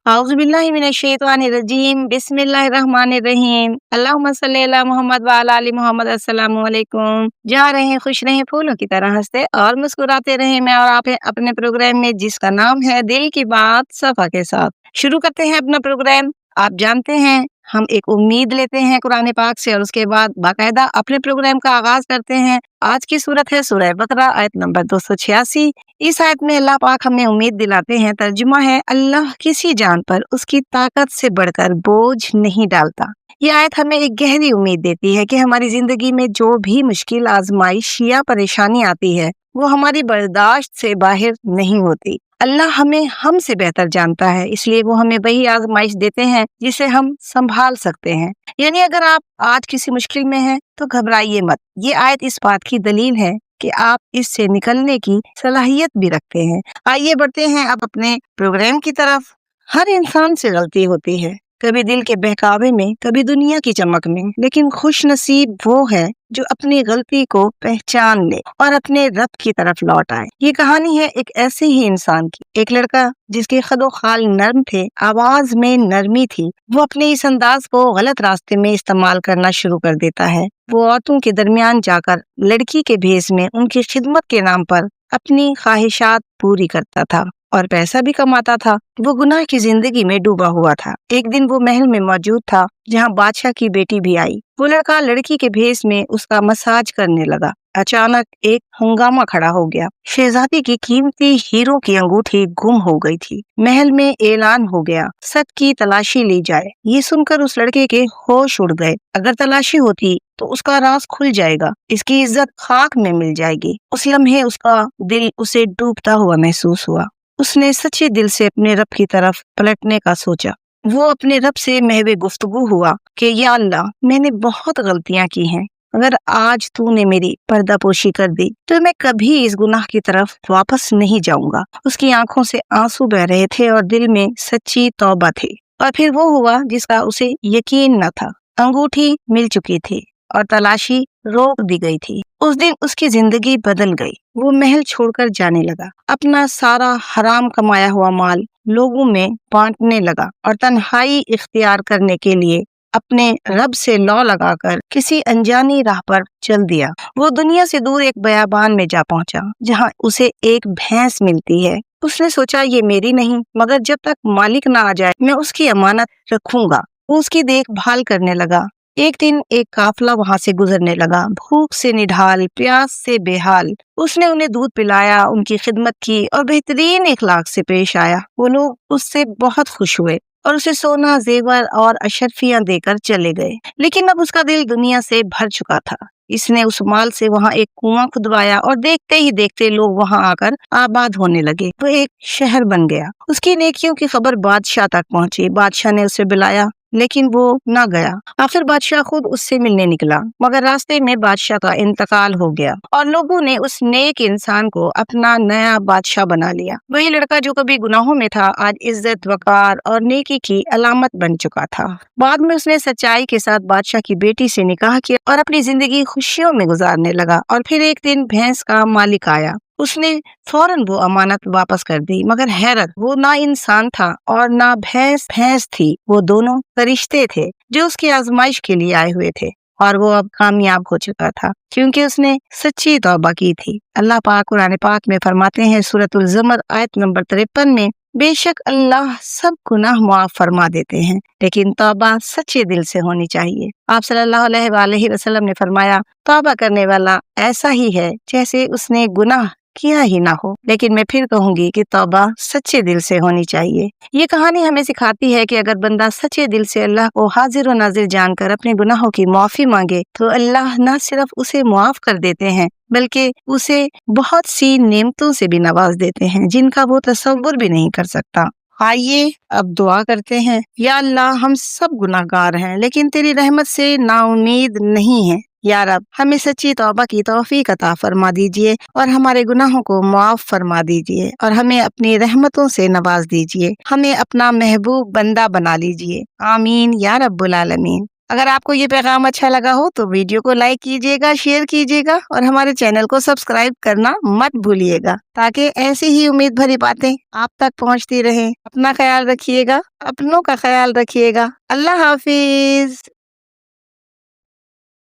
औज़ुबिल्लाहि मिनश्शैतानिर्रजीम बिस्मिल्लाहिर्रहमानिर्रहीम अल्लाहुम्मा सल्ली अला मोहम्मद व अला आलि मोहम्मद अस्सलामु अलैकुम। जा रहें खुश रहें फूलों की तरह हंसते और मुस्कुराते रहें। मैं और आप अपने प्रोग्राम में जिसका नाम है दिल की बात सफा के साथ शुरू करते हैं अपना प्रोग्राम। आप जानते हैं हम एक उम्मीद लेते हैं कुरान पाक से और उसके बाद बाकायदा अपने प्रोग्राम का आगाज करते हैं। आज की सूरत है सूरह बकरा आयत नंबर 286। इस आयत में अल्लाह पाक हमें उम्मीद दिलाते हैं। तर्जुमा है, अल्लाह किसी जान पर उसकी ताकत से बढ़कर बोझ नहीं डालता। ये आयत हमें एक गहरी उम्मीद देती है कि हमारी जिंदगी में जो भी मुश्किल आजमाइश या परेशानी आती है वो हमारी बर्दाश्त से बाहर नहीं होती। अल्लाह हमें हमसे बेहतर जानता है, इसलिए वो हमें वही आजमाइश देते हैं जिसे हम संभाल सकते हैं। यानी अगर आप आज किसी मुश्किल में हैं तो घबराइए मत। ये आयत इस बात की दलील है कि आप इससे निकलने की सलाहियत भी रखते हैं। आइए बढ़ते हैं अब अपने प्रोग्राम की तरफ। हर इंसान से गलती होती है, कभी दिल के बहकावे में, कभी दुनिया की चमक में, लेकिन खुश नसीब वो है जो अपनी गलती को पहचान ले और अपने रब की तरफ लौट आए। ये कहानी है एक ऐसे ही इंसान की। एक लड़का जिसके खदो खाल नर्म थे, आवाज में नरमी थी, वो अपने इस अंदाज को गलत रास्ते में इस्तेमाल करना शुरू कर देता है। वो औरतों के दरमियान जाकर लड़की के भेष में उनकी खिदमत के नाम पर अपनी ख्वाहिशात पूरी करता था और पैसा भी कमाता था। वो गुनाह की जिंदगी में डूबा हुआ था। एक दिन वो महल में मौजूद था जहाँ बादशाह की बेटी भी आई। वो लड़का लड़की के भेष में उसका मसाज करने लगा। अचानक एक हंगामा खड़ा हो गया। शहजादी की कीमती हीरो की अंगूठी गुम हो गई थी। महल में ऐलान हो गया, सच की तलाशी ली जाए। ये सुनकर उस लड़के के होश उड़ गए। अगर तलाशी होती तो उसका राज खुल जाएगा, इसकी इज्जत खाक में मिल जाएगी। उस लम्हे उसका दिल उसे डूबता हुआ महसूस हुआ। उसने सच्चे दिल से अपने रब की तरफ पलटने का सोचा। वो अपने रब से महवे गुफ्तगू हुआ कि या अल्लाह, मैंने बहुत गलतियां की हैं। अगर आज तूने मेरी पर्दापोशी कर दी तो मैं कभी इस गुनाह की तरफ वापस नहीं जाऊंगा। उसकी आंखों से आंसू बह रहे थे और दिल में सच्ची तौबा थी। और फिर वो हुआ जिसका उसे यकीन न था। अंगूठी मिल चुकी थी और तलाशी रोक दी गई थी। उस दिन उसकी जिंदगी बदल गई। वो महल छोड़कर जाने लगा। अपना सारा हराम कमाया हुआ माल लोगों में बांटने लगा और तन्हाई इख्तियार करने के लिए अपने रब से लौ लगाकर किसी अनजानी राह पर चल दिया। वो दुनिया से दूर एक बयाबान में जा पहुंचा जहां उसे एक भैंस मिलती है। उसने सोचा ये मेरी नहीं, मगर जब तक मालिक ना आ जाए मैं उसकी अमानत रखूंगा। वो उसकी देखभाल करने लगा। एक दिन एक काफला वहां से गुजरने लगा, भूख से निढाल, प्यास से बेहाल। उसने उन्हें दूध पिलाया, उनकी खिदमत की और बेहतरीन इखलाक से पेश आया। वो लोग उससे बहुत खुश हुए और उसे सोना, जेवर और अशरफियां देकर चले गए। लेकिन अब उसका दिल दुनिया से भर चुका था। इसने उस माल से वहां एक कुआं खुदवाया और देखते ही देखते लोग वहां आकर आबाद होने लगे। वो एक शहर बन गया। उसकी नेकियों की खबर बादशाह तक पहुंची। बादशाह ने उसे बुलाया लेकिन वो न गया। आखिर बादशाह खुद उससे मिलने निकला, मगर रास्ते में बादशाह का इंतकाल हो गया और लोगों ने उस नेक इंसान को अपना नया बादशाह बना लिया। वही लड़का जो कभी गुनाहों में था आज इज्जत, वकार और नेकी की अलामत बन चुका था। बाद में उसने सच्चाई के साथ बादशाह की बेटी से निकाह किया और अपनी जिंदगी खुशियों में गुजारने लगा। और फिर एक दिन भैंस का मालिक आया। उसने फौरन वो अमानत वापस कर दी, मगर हैरत, वो ना इंसान था और ना भैंस थी। वो दोनों फरिश्ते थे जो उसकी आजमाइश के लिए आए हुए थे और वो अब कामयाब हो चुका था क्योंकि उसने सच्ची तौबा की थी। अल्लाह पाक कुरान पाक में फरमाते हैं सूरतुल ज़मर आयत नंबर 53 में, बेशक अल्लाह सब गुनाह माफ फरमा देते हैं, लेकिन तौबा सच्चे दिल से होनी चाहिए। आप सल्लल्लाहु अलैहि वसल्लम ने फरमाया, तौबा करने वाला ऐसा ही है जैसे उसने गुनाह किया ही ना हो। लेकिन मैं फिर कहूंगी कि तौबा सच्चे दिल से होनी चाहिए। ये कहानी हमें सिखाती है कि अगर बंदा सच्चे दिल से अल्लाह को हाजिर और नाजिर जानकर अपने गुनाहों की माफी मांगे तो अल्लाह न सिर्फ उसे माफ कर देते हैं बल्कि उसे बहुत सी नेमतों से भी नवाज देते हैं जिनका वो तसव्वुर भी नहीं कर सकता। आइए अब दुआ करते हैं। या अल्लाह, हम सब गुनाहगार हैं लेकिन तेरी रहमत से नाउमीद नहीं है। या रब, हमें सच्ची तौबा की तौफीक अता फरमा दीजिए और हमारे गुनाहों को माफ फरमा दीजिए और हमें अपनी रहमतों से नवाज दीजिए। हमें अपना महबूब बंदा बना लीजिए। आमीन या रब्बुल आलमीन। اگر آپ کو یہ پیغام اچھا لگا ہو تو ویڈیو کو لائک کیجیے گا، شیئر کیجیے گا اور ہمارے چینل کو سبسکرائب کرنا مت بھولیے گا تاکہ ایسی ہی امید بھری باتیں آپ تک پہنچتی رہیں۔ اپنا خیال رکھیے گا، اپنوں کا خیال رکھیے گا۔ اللہ حافظ۔